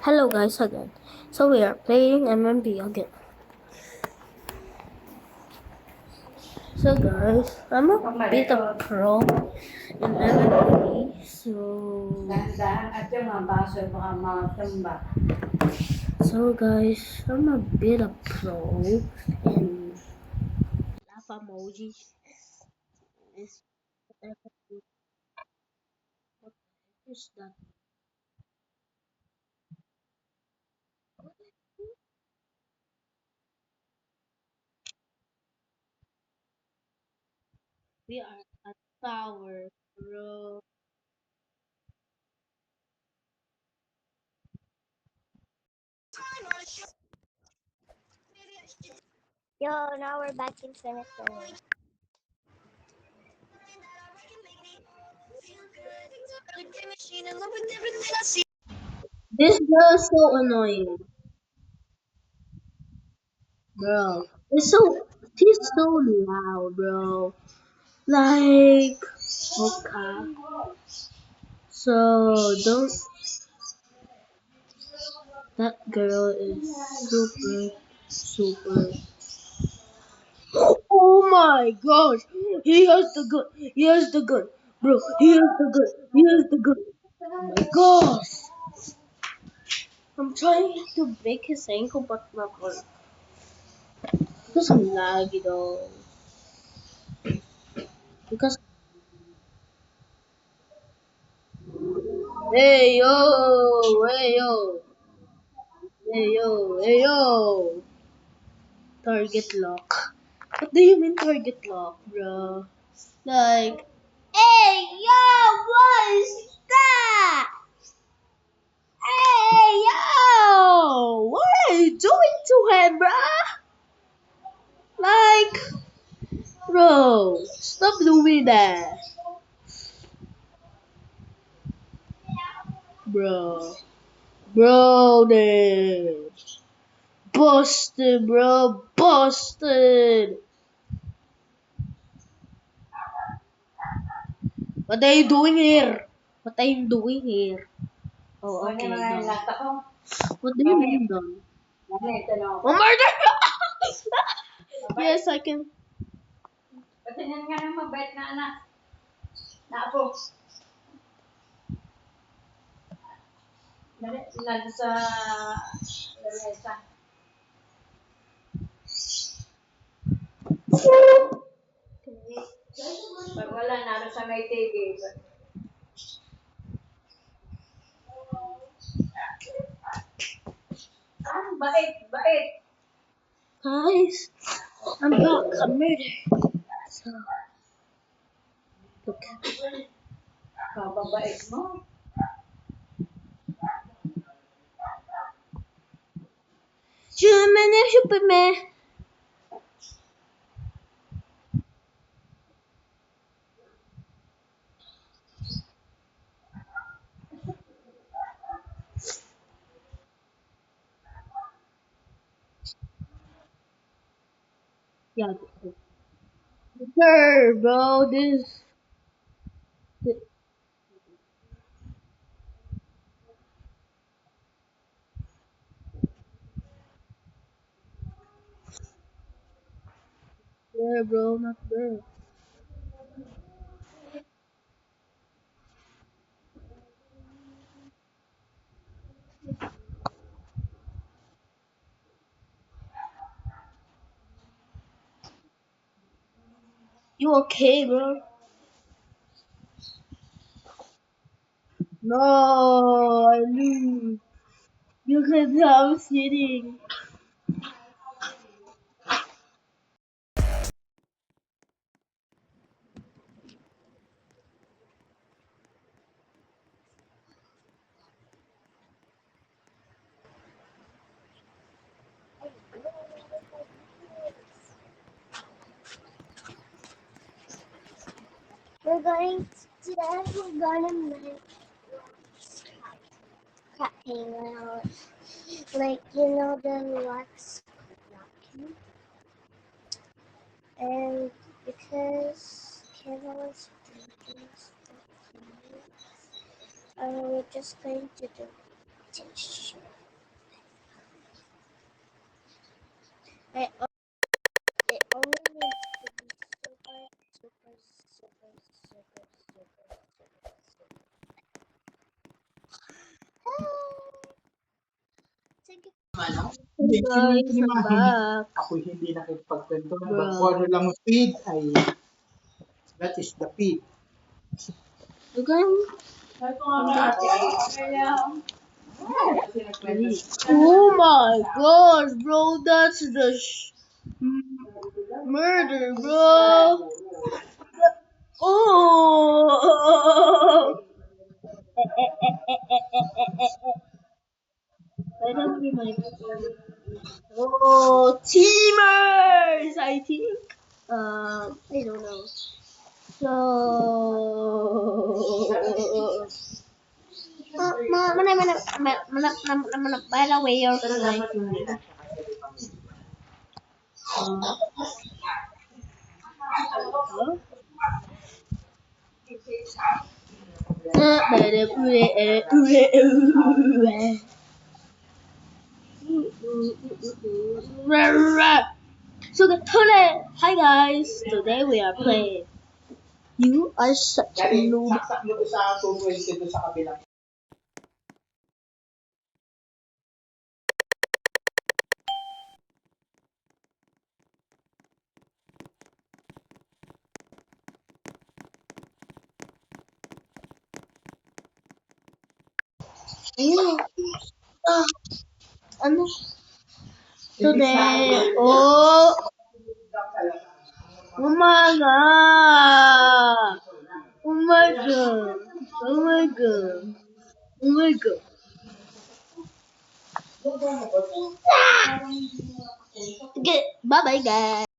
Hello guys again. So we are playing MMB again. So guys, I'm a bit of a pro in MMB. So guys, I'm a bit of pro in laugh emoji. Is what is that? We are at tower, bro. Yo, now we're back in cemetery. This girl is so annoying, bro. It's so she's so loud, bro. Like, okay. So don't. That girl is super. Oh my gosh! He has the gun. He has the gun, bro. He has the gun. He has the gun. Oh my gosh! I'm trying to break his ankle, but not work. Because I'm laggy though. Because hey yo, hey yo, hey yo, hey yo. Target lock. What do you mean target lock, bro? Like, hey yo, what is that? Hey yo, what are you doing to him, bruh? Like, bro, stop doing that, bro. Bro, this busted, bro, busted. What are you doing here? What are you doing here? Oh, okay, done. What do you mean done? Oh, murder! Yes, I can. Patingin nga ng mabait na anak. Na ako. Dali, nag sa lamesa. Pag wala, naroon sa may TV. Bait, bait. Guys, I'm back. I'm ready. So, look. Kababait mo. German Superman. Yeah, sure, bro. There, bro, not there. You okay, bro? No, I lose. You can tell I'm sitting. We're going today. We're gonna make cat hanger, like the wax napkin, and because Kayla was drinking stuff, we're just going to do it. I it only needs to be super, super, super, super, super, super. Sige. Hey guys, I'm back. Ako'y hindi nakipagkwentuhan. Bro. Kung ano lang ang feed ay that is the feed. Okay. Kaya, Oh my gosh, bro, that's the murder, bro. Oh. That will be my oh, teamers, I think. I don't know. So, By the way, you're pero dapat yung nila. so today, hi guys, today we are playing. You are such a Dahil noob. saksak mo doon sa 220 doon sa kabilang. Ano? Today, oh my god, oh my god, oh my god, oh my god. Okay, bye bye guys.